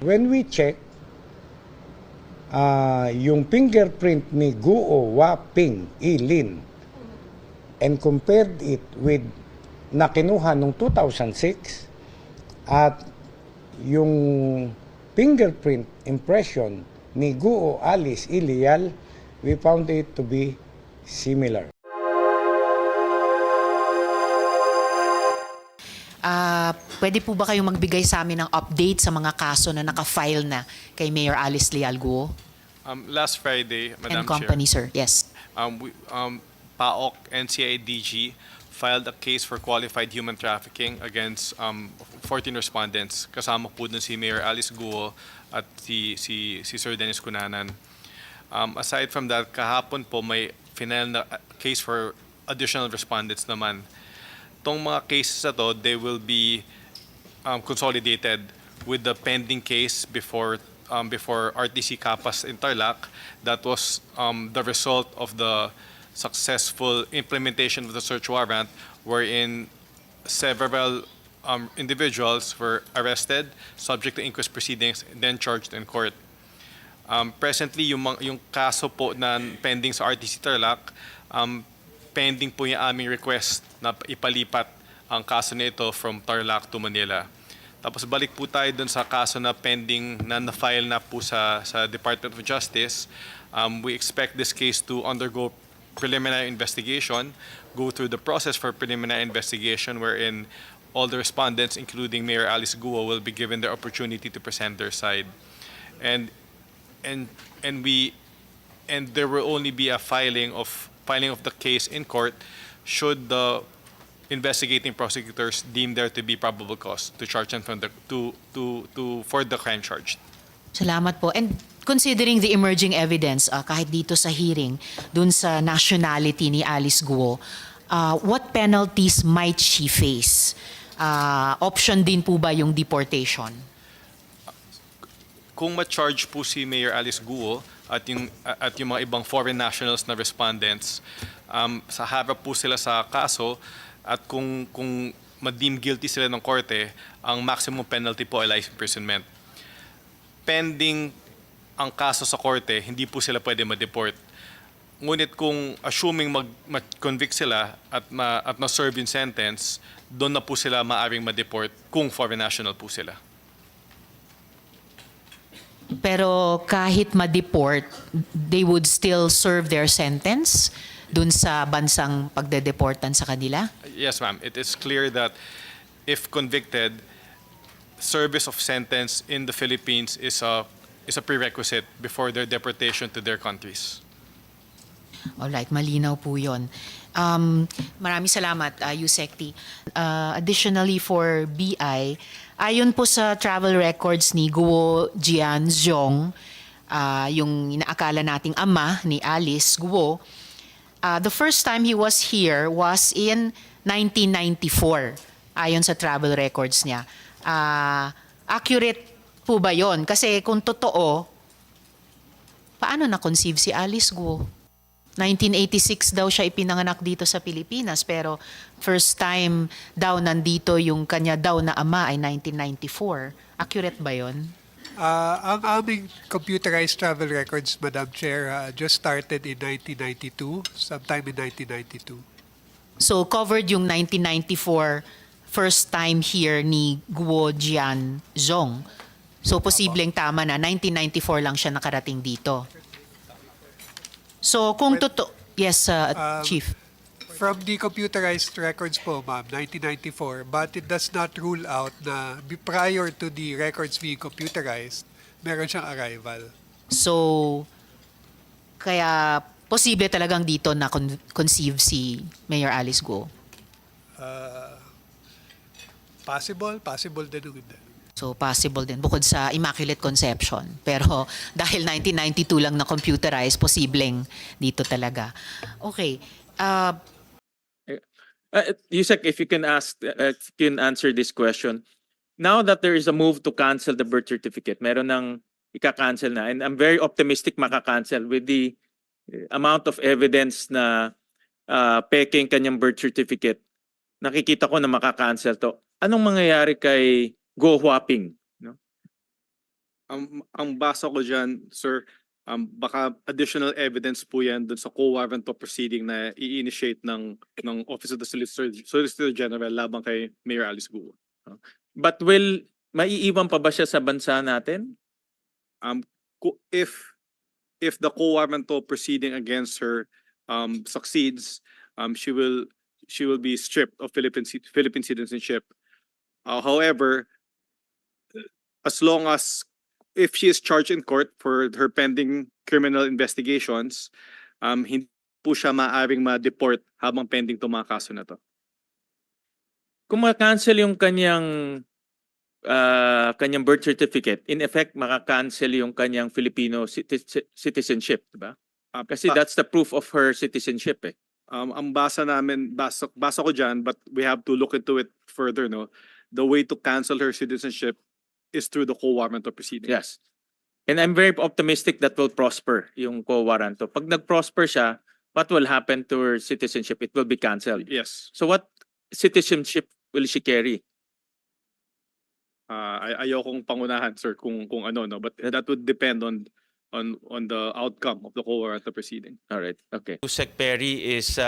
When we check, yung fingerprint ni Guo Waping Ilin and compared it with na kinuha noong 2006 at yung fingerprint impression ni Guo Alice Ilial, we found it to be similar. Pwede po ba kayong magbigay sa amin ng update sa mga kaso na naka-file na kay Mayor Alice Leal Guo Last Friday, Madam and company, Chair, sir? Yes. PAOK and CIDG filed a case for qualified human trafficking against 14 respondents. Kasama po dun si Mayor Alice Guo at si Sir Dennis Cunanan. Aside from that, kahapon po may final na case for additional respondents naman. Tong mga cases na to, they will be consolidated with the pending case before RTC Capas in Tarlac. That was the result of the successful implementation of the search warrant, wherein several individuals were arrested, subject to inquest proceedings, and then charged in court. Presently, yung kaso po na pending sa RTC Tarlac, pending po yung aming request na ipalipat ang kaso nito from Tarlac to Manila. Tapos balik po tayo dun sa kaso na pending na na-file na po sa Department of Justice. We expect this case to undergo preliminary investigation, go through the process for preliminary investigation wherein all the respondents, including Mayor Alice Guo, will be given the opportunity to present their side. And there will only be a filing of the case in court should the investigating prosecutors deem there to be probable cause to charge them for the crime charged. Salamat po. And considering the emerging evidence, kahit dito sa hearing, dun sa nationality ni Alice Guo, what penalties might she face? Option din po ba yung deportation? Kung ma-charge po si Mayor Alice Guo at yung mga ibang foreign nationals na respondents, sa harap po sila sa kaso at kung ma-deem guilty sila ng korte, ang maximum penalty po ay life imprisonment. Pending ang kaso sa korte, hindi po sila pwede ma-deport. Ngunit kung assuming mag-convict sila at ma-serve yung sentence, doon na po sila maaring ma-deport kung foreign national po sila. Pero kahit ma-deport, they would still serve their sentence dun sa bansang pagdedeportan sa kanila? Yes, ma'am. It is clear that if convicted, service of sentence in the Philippines is a prerequisite before their deportation to their countries. Alright, malinaw po yun. Maraming salamat, Yusek. Additionally for BI, ayon po sa travel records ni Guo Jianzhong, yung inaakala nating ama ni Alice Guo, the first time he was here was in 1994, ayon sa travel records niya. Accurate po ba yon? Kasi kung totoo, paano na-conceive si Alice Guo? 1986 daw siya ipinanganak dito sa Pilipinas, pero first time daw nandito yung kanya daw na ama ay 1994. Accurate ba yon? Ang aming computerized travel records, Madam Chair, just started in 1992, sometime in 1992. So covered yung 1994 first time here ni Guo Jianzhong. So posibleng tama na 1994 lang siya nakarating dito. So kung totoo, yes, Chief. From the computerized records po, ma'am, 1994, but it does not rule out na prior to the records being computerized, meron siyang arrival. So kaya posible talagang dito na conceive si Mayor Alice Guo. Possible din hindi. So possible din bukod sa Immaculate Conception. Pero dahil 1992 lang na computerized, posibleng dito talaga. Okay. Yusek, if you can answer this question. Now that there is a move to cancel the birth certificate, meron ng ika-cancel na, and I'm very optimistic maka-cancel with the amount of evidence na peking kanyang birth certificate. Nakikita ko na maka-cancel to. Anong mangyayari kay Guo Huaping? No? Ang basa ko dyan, sir, baka additional evidence po yan dun sa co-warrant of proceeding na i-initiate ng Office of the Solicitor General labang kay Mayor Alice Guo. But maiiwan pa ba siya sa bansa natin? If the co-warrant of proceeding against her succeeds, she will be stripped of Philippine citizenship. However, as long as if she is charged in court for her pending criminal investigations, hindi po siya maaaring ma-deport habang pending itong mga kaso na to. Kung ma-cancel yung kanyang birth certificate, in effect, maka-cancel yung kanyang Filipino citizenship, di ba? Kasi that's the proof of her citizenship eh. Ang basa ko dyan, but we have to look into it further, no? The way to cancel her citizenship is through the co-warrant of proceeding. Yes. And I'm very optimistic that will prosper yung co-warrant. Pag nag-prosper siya, what will happen to her citizenship? It will be canceled. Yes. So what citizenship will she carry? Ayokong pangunahan, sir, kung ano, no? But that would depend on the outcome of the co-warrant of proceeding. All right. Okay. Yusek Perry is,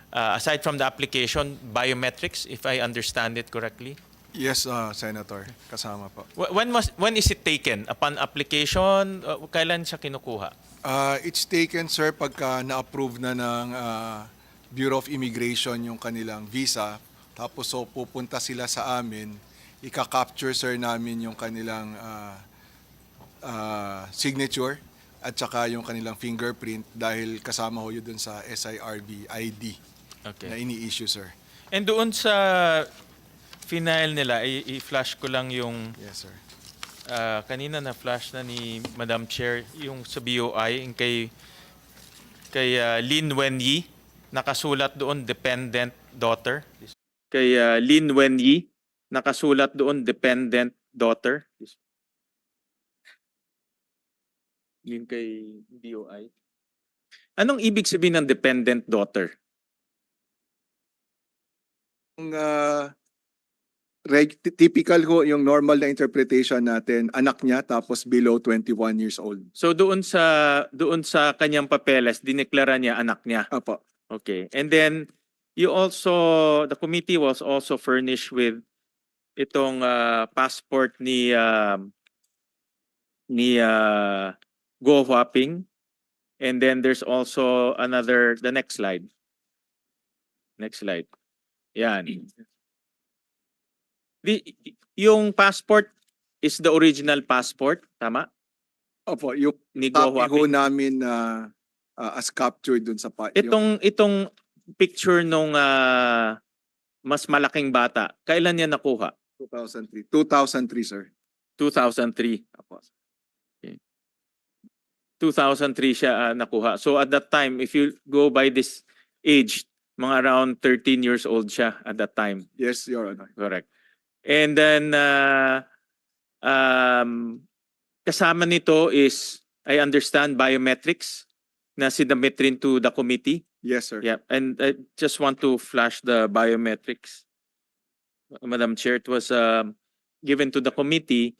aside from the application, biometrics, if I understand it correctly. Yes, Senator. Kasama po. When is it taken? Upon application? Kailan siya kinukuha? It's taken, sir, pagka na-approve na ng Bureau of Immigration yung kanilang visa. Tapos so pupunta sila sa amin, ika-capture, sir, namin yung kanilang signature at saka yung kanilang fingerprint dahil kasama ho yun dun sa SIRB ID na Okay. ini-issue, sir. And doon sa final nila, i-flash ko lang yung Yes, sir. kanina na flash na ni Madam Chair yung sa BOI yung kay Lin Wenyi, nakasulat doon dependent daughter. Kay Lin Wenyi, nakasulat doon dependent daughter. Yung kay BOI. Anong ibig sabihin ng dependent daughter? Yung typical ho yung normal na interpretation natin, anak niya tapos below 21 years old. So doon sa kanyang papeles, dineklara niya anak niya. Apo. Okay. And then the committee was also furnished with itong passport ni Go Huaping. And then there's also the next slide. Next slide. Yan. Yung passport is the original passport, tama? Opo, yung Ni Go copy ho Huaping. namin as captured dun sa yung Itong picture nung mas malaking bata, kailan niya nakuha? 2003. 2003, sir. 2003. Apo. Okay. 2003 siya nakuha. So at that time, if you go by this age, mga around 13 years old siya at that time. Yes, Your Honor. Correct. And then kasama nito is, I understand, biometrics na sinubmit rin to the committee. Yes, sir. Yeah, and I just want to flash the biometrics. Madam Chair, it was given to the committee.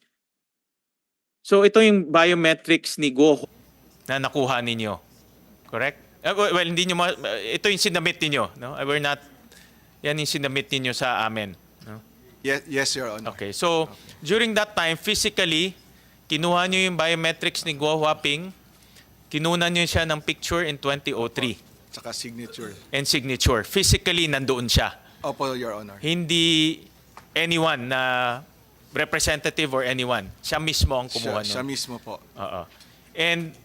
So ito yung biometrics ni Go. Na nakuha ninyo. Correct? Well, hindi nyo ito yung sinabit ninyo, no? Yan yung sinabit ninyo sa amin, no? Yes, Your Honor. Okay. So, during that time, physically, kinuha nyo yung biometrics ni Go Huaping, kinuha nyo siya ng picture in 2003 Tsaka signature. and signature. Physically, nandoon siya. Opo, Your Honor. Hindi anyone na representative or anyone. Siya mismo ang kumuha Siya nun. mismo po. Oo. And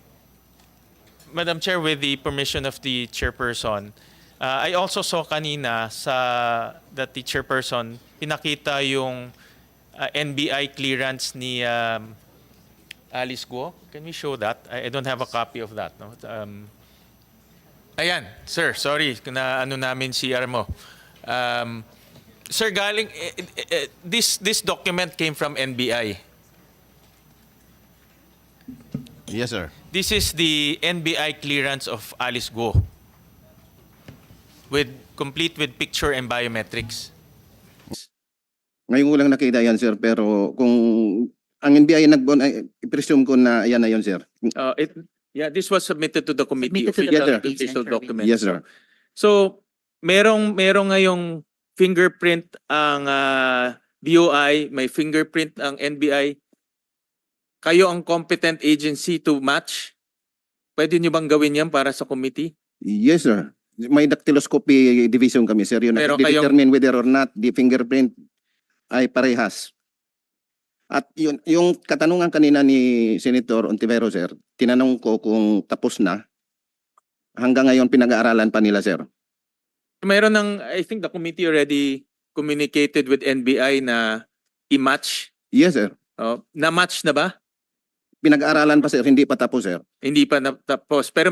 Madam Chair, with the permission of the chairperson, I also saw kanina that the chairperson pinakita yung NBI clearance ni Alice Guo. Can we show that? I don't have a copy of that. No? Ayan, sir, sorry na ano namin CR mo. Sir, galing this document came from NBI. Yes, sir. This is the NBI clearance of Alice Guo, complete with picture and biometrics. Ngayon ko lang nakita yan, sir, pero kung Ang NBI i-presume ko na yan na yun, sir. This was submitted to the committee, Submitted to the official, committee, official Senator. document. Yes, sir. So, merong ngayong fingerprint ang BOI, may fingerprint ang NBI. Kayo ang competent agency to match? Pwede nyo bang gawin yan para sa committee? Yes, sir. May dactyloscopy division kami, sir. Yun, Pero kayong- determine whether or not the fingerprint ay parehas. At yun, yung katanungan kanina ni Senator Ontivero, sir, tinanong ko kung tapos na. Hanggang ngayon pinag-aaralan pa nila, sir. Meron I think the committee already communicated with NBI na i-match. Yes, sir. Na-match na ba? Pinag-aaralan pa, sir. Hindi pa tapos, sir. Hindi pa natapos. Pero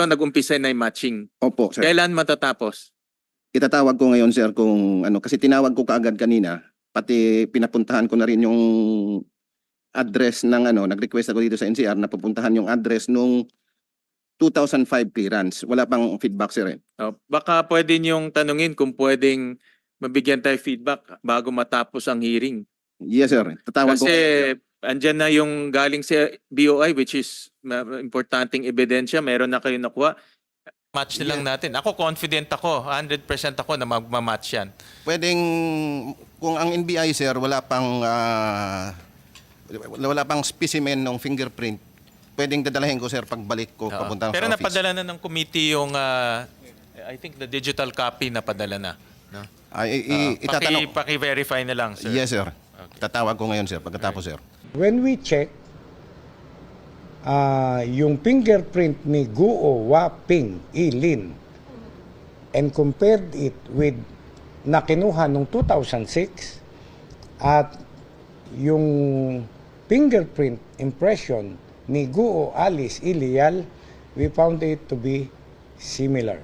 nag-umpisa na yung matching. Opo, sir. Kailan matatapos? Itatawag ko ngayon, sir, kung ano. Kasi tinawag ko kaagad kanina. Pati pinapuntahan ko na rin yung address ng nag-request ako dito sa NCR na pupuntahan yung address nung 2005 clearance. Wala pang feedback, sir. Baka pwede niyong tanungin kung pwedeng mabigyan tayo feedback bago matapos ang hearing. Yes, sir. Tatawag ko. Kasi andyan na yung galing sa BOI, which is importanteng ebidensya. Meron na kayo nakuha. Match na lang natin. Ako confident ako, 100% ako na magmamatch yan. Pwedeng, kung ang NBI, sir, wala pang specimen ng fingerprint, pwedeng dadalahin ko, sir, pagbalik ko papunta Pero sa office. napadala na ng committee yung, I think the digital copy napadala na. No? Itatanong. Paki-verify na lang, sir. Yes, sir. Tatawag ko ngayon, sir, pagkatapos, sir. When we check, yung fingerprint ni Guo Waping Ilin and compared it with na kinuha nung 2006 at yung fingerprint impression ni Guo Alice Ilial, we found it to be similar,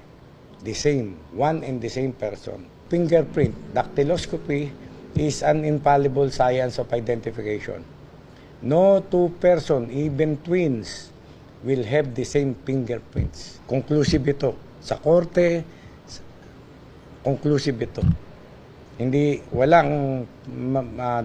the same, one and the same person. Fingerprint, dactyloscopy is an infallible science of identification. No two person, even twins, will have the same fingerprints. Conclusive ito. Sa korte, conclusive ito. Hindi, walang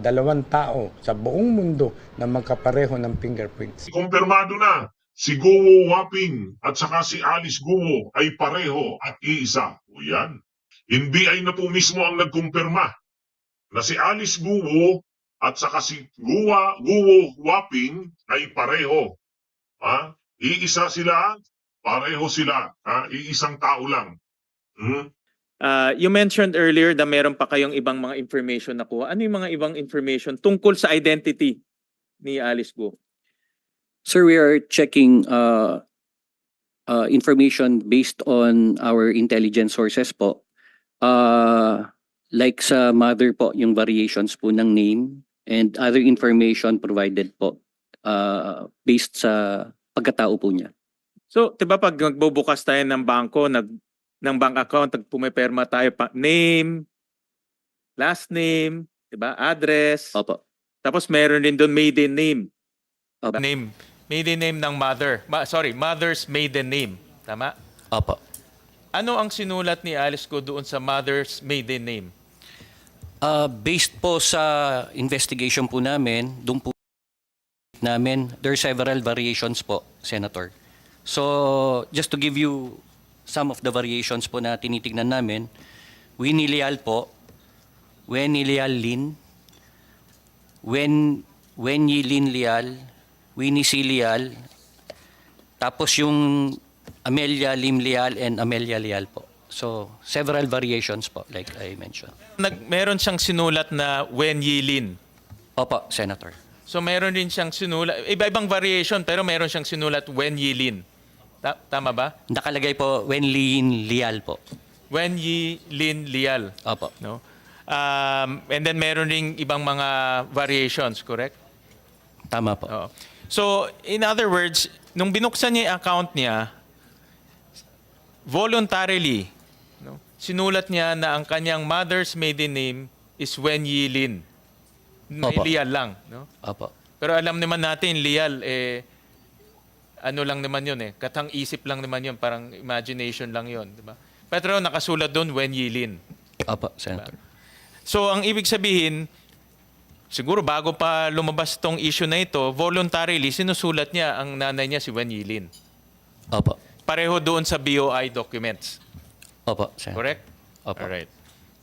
dalawang tao sa buong mundo na magkapareho ng fingerprints. Kumpirmado na si Guo Waping at saka si Alice Guo ay pareho at iisa. O yan. NBI na po mismo ang nagkumpirma na si Alice Guo at saka si Guo Waping ay pareho. Iisa sila, pareho sila. Iisang tao lang. You mentioned earlier na meron pa kayong ibang mga information na kuha. Ano yung mga ibang information tungkol sa identity ni Alice Guo? Sir, we are checking information based on our intelligence sources po. Like sa mother po, yung variations po ng name and other information provided po based sa pagkatao po niya. So, 'di ba pag magbubukas tayo ng bangko, ng bank account, pumiperma tayo pa name, last name, 'di ba? Address. Opo. Tapos meron din doon maiden name. Name. Maiden name ng mother. Mother's maiden name. Tama? Opo. Ano ang sinulat ni Alice Guo doon sa mother's maiden name? Based po sa investigation po namin, doon po namin, there are several variations po, Senator. So, just to give you some of the variations po na tinitignan namin, Winnie Leal po, Wenny Leal Lin, Wenyi Lin Leal, Winnie C. Leal, tapos yung Amelia Lim Leal and Amelia Leal po. So, several variations po, like I mentioned. Meron siyang sinulat na Wen Yilin. Opo, Senator. So meron din siyang sinulat, iba-ibang variation, pero meron siyang sinulat Wen Yilin. Tama ba? Nakalagay po, Wen Lin Leal po. Wen Yilin Leal. Opo. No? And then meron ding ibang mga variations, correct? Tama po. Oo. So, in other words, nung binuksan niya yung account niya, voluntarily, no, sinulat niya na ang kanyang mother's maiden name is Wen Yilin. May Opo. Leal lang. No? Opo. Pero alam naman natin, Leal, ano lang naman yun katang isip lang naman yun, parang imagination lang yun. Diba? Pero nakasulat doon, Wen Yilin. Opo, Senator. So, ang ibig sabihin, siguro bago pa lumabas tong issue na ito, voluntarily sinusulat niya ang nanay niya si Wen Yilin. Opo. Pareho doon sa BOI documents. Opo, Senator. Correct? Opo. Alright.